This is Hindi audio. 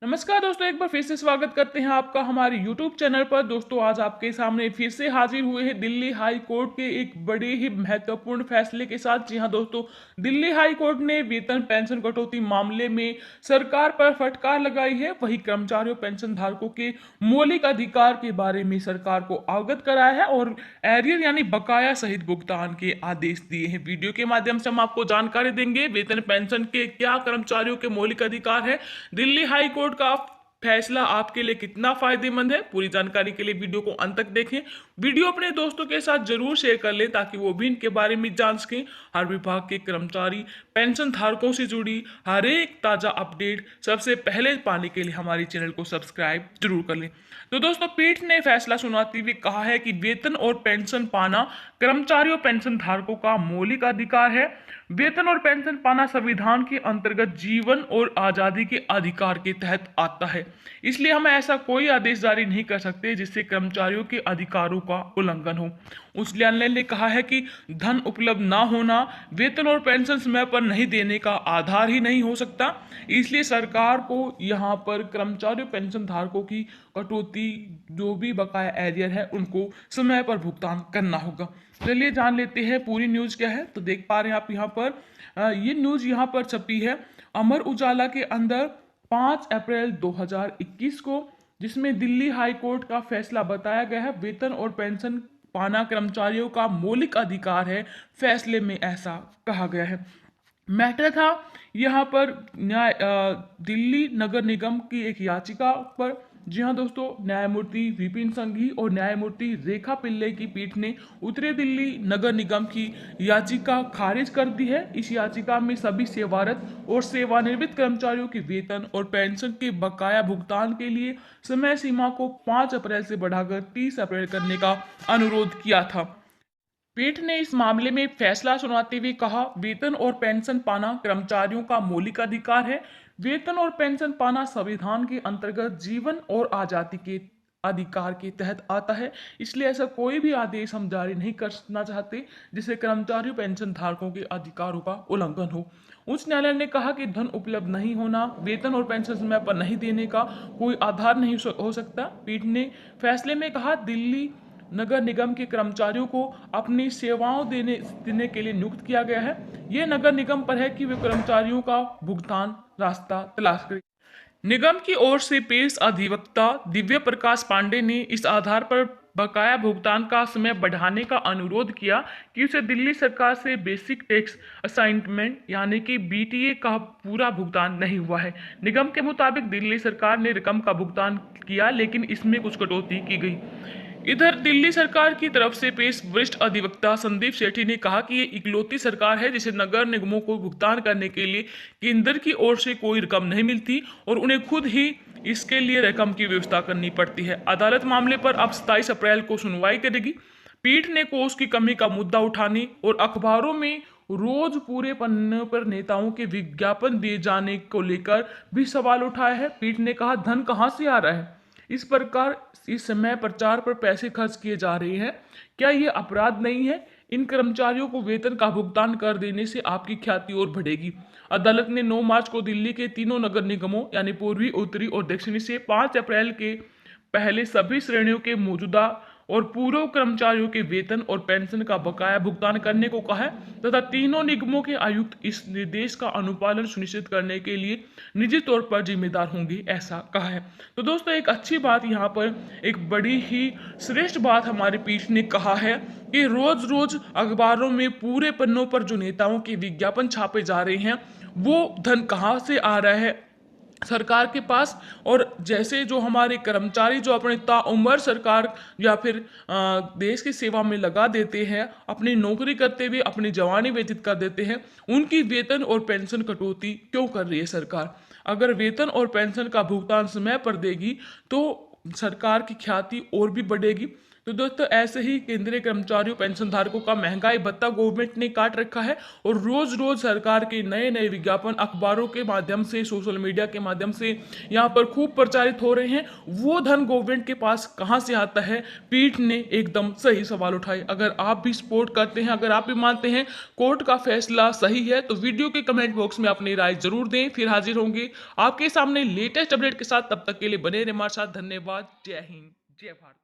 नमस्कार दोस्तों, एक बार फिर से स्वागत करते हैं आपका हमारे YouTube चैनल पर। दोस्तों, आज आपके सामने फिर से हाजिर हुए हैं दिल्ली हाई कोर्ट के एक बड़े ही महत्वपूर्ण फैसले के साथ। जी हां दोस्तों, दिल्ली हाई कोर्ट ने वेतन पेंशन कटौती मामले में सरकार पर फटकार लगाई है। वही कर्मचारियों पेंशन धारकों के मौलिक अधिकार के बारे में सरकार को अवगत कराया है और एरियर यानी बकाया सहित भुगतान के आदेश दिए हैं। वीडियो के माध्यम से हम आपको जानकारी देंगे वेतन पेंशन के क्या कर्मचारियों के मौलिक अधिकार है, दिल्ली हाई कोर्ट का फैसला आपके लिए कितना फायदेमंद है। पूरी जानकारी के लिए वीडियो को अंत तक देखें। वीडियो अपने दोस्तों के साथ जरूर शेयर कर लें ताकि वो भी इनके बारे में जान सकें। हर विभाग के कर्मचारी पेंशन धारकों से जुड़ी हर एक ताजा अपडेट सबसे पहले पाने के लिए हमारे चैनल को सब्सक्राइब जरूर कर लें। तो दोस्तों, पीठ ने फैसला सुनाते हुए कहा है कि वेतन और पेंशन पाना कर्मचारियों पेंशन धारकों का मौलिक अधिकार है। वेतन और पेंशन पाना संविधान के अंतर्गत जीवन और आजादी के अधिकार के तहत आता है। इसलिए हम ऐसा कोई आदेश जारी नहीं कर सकते जिससे कर्मचारियों के अधिकारों का उल्लंघन हो। उच्च न्यायालय ने कहा है कि धन उपलब्ध ना होना वेतन और पेंशन समय पर नहीं देने का आधार ही नहीं हो सकता। इसलिए सरकार को यहाँ पर कर्मचारियों पेंशन धारकों की कटौती जो भी बकाया एरियर है उनको समय पर भुगतान करना होगा। चलिए जान लेते हैं पूरी न्यूज़ क्या है। तो देख पा रहे हैं आप यहाँ पर ये न्यूज़ यहाँ पर छपी है अमर उजाला के अंदर 5 अप्रैल 2021 को, जिसमें दिल्ली हाई कोर्ट का फैसला बताया गया है। वेतन और पेंशन पाना कर्मचारियों का मौलिक अधिकार है, फैसले में ऐसा कहा गया है। मैटर था यहाँ पर दिल्ली नगर निगम की एक याचिका पर। जी हाँ दोस्तों, न्यायमूर्ति विपिन संघी और न्यायमूर्ति रेखा पिल्ले की पीठ ने उत्तरी दिल्ली नगर निगम की याचिका खारिज कर दी है। इस याचिका में सभी सेवारत और सेवानिवृत्त कर्मचारियों के वेतन और पेंशन के बकाया भुगतान के लिए समय सीमा को 5 अप्रैल से बढ़ाकर 30 अप्रैल करने का अनुरोध किया था। पीठ ने इस मामले में फैसला सुनाते हुए कहा, वेतन और पेंशन पाना कर्मचारियों का मौलिक अधिकार है। वेतन और पेंशन पाना संविधान के अंतर्गत जीवन और आजादी के अधिकार के तहत आता है। इसलिए ऐसा कोई भी आदेश हम जारी नहीं करना चाहते जिससे कर्मचारियों पेंशन धारकों के अधिकारों का उल्लंघन हो। उच्च न्यायालय ने कहा कि धन उपलब्ध नहीं होना वेतन और पेंशन समय पर नहीं देने का कोई आधार नहीं हो सकता। पीठ ने फैसले में कहा, दिल्ली नगर निगम के कर्मचारियों को अपनी सेवाओं देने के लिए नियुक्त किया गया है। यह नगर निगम पर है कि वे कर्मचारियों का भुगतान रास्ता तलाश करें। निगम की ओर से पेश अधिवक्ता दिव्य प्रकाश पांडे ने इस आधार पर बकाया भुगतान का समय बढ़ाने का अनुरोध किया कि उसे दिल्ली सरकार से बेसिक टैक्स असाइनमेंट यानी कि बीटीए का पूरा भुगतान नहीं हुआ है। निगम के मुताबिक दिल्ली सरकार ने रकम का भुगतान किया लेकिन इसमें कुछ कटौती की गई। इधर दिल्ली सरकार की तरफ से पेश वरिष्ठ अधिवक्ता संदीप सेठी ने कहा कि ये इकलौती सरकार है जिसे नगर निगमों को भुगतान करने के लिए केंद्र की ओर से कोई रकम नहीं मिलती और उन्हें खुद ही इसके लिए रकम की व्यवस्था करनी पड़ती है। अदालत मामले पर अब 27 अप्रैल को सुनवाई करेगी। पीठ ने कोष की कमी का मुद्दा उठाने और अखबारों में रोज पूरे पन्ने पर नेताओं के विज्ञापन दिए जाने को लेकर भी सवाल उठाया है। पीठ ने कहा, धन कहां से आ रहा है? इस प्रकार इस समय प्रचार पर पैसे खर्च किए जा रहे हैं, क्या ये अपराध नहीं है? इन कर्मचारियों को वेतन का भुगतान कर देने से आपकी ख्याति और बढ़ेगी। अदालत ने 9 मार्च को दिल्ली के तीनों नगर निगमों यानी पूर्वी, उत्तरी और दक्षिणी से 5 अप्रैल के पहले सभी श्रेणियों के मौजूदा और पूर्व कर्मचारियों के वेतन और पेंशन का बकाया भुगतान करने को कहा है तथा तीनों निगमों के आयुक्त इस निर्देश का अनुपालन सुनिश्चित करने के लिए निजी तौर पर जिम्मेदार होंगे, ऐसा कहा है। तो दोस्तों, एक अच्छी बात यहाँ पर एक बड़ी ही श्रेष्ठ बात हमारी पीठ ने कहा है कि रोज रोज अखबारों में पूरे पन्नों पर जो नेताओं के विज्ञापन छापे जा रहे हैं वो धन कहाँ से आ रहा है सरकार के पास। और जैसे जो हमारे कर्मचारी जो अपने ताउम्र सरकार या फिर देश की सेवा में लगा देते हैं, अपनी नौकरी करते हुए अपनी जवानी व्यतीत कर देते हैं, उनकी वेतन और पेंशन कटौती क्यों कर रही है सरकार? अगर वेतन और पेंशन का भुगतान समय पर देगी तो सरकार की ख्याति और भी बढ़ेगी। तो दोस्तों ऐसे ही केंद्रीय कर्मचारियों पेंशन धारकों का महंगाई भत्ता गवर्नमेंट ने काट रखा है और रोज रोज सरकार के नए नए विज्ञापन अखबारों के माध्यम से सोशल मीडिया के माध्यम से यहाँ पर खूब प्रचारित हो रहे हैं। वो धन गवर्नमेंट के पास कहाँ से आता है? पीठ ने एकदम सही सवाल उठाए। अगर आप भी सपोर्ट करते हैं, अगर आप भी मानते हैं कोर्ट का फैसला सही है, तो वीडियो के कमेंट बॉक्स में अपनी राय जरूर दें। फिर हाजिर होंगे आपके सामने लेटेस्ट अपडेट के साथ। तब तक के लिए बने रहिए हमारे साथ। धन्यवाद। जय हिंद, जय भारत।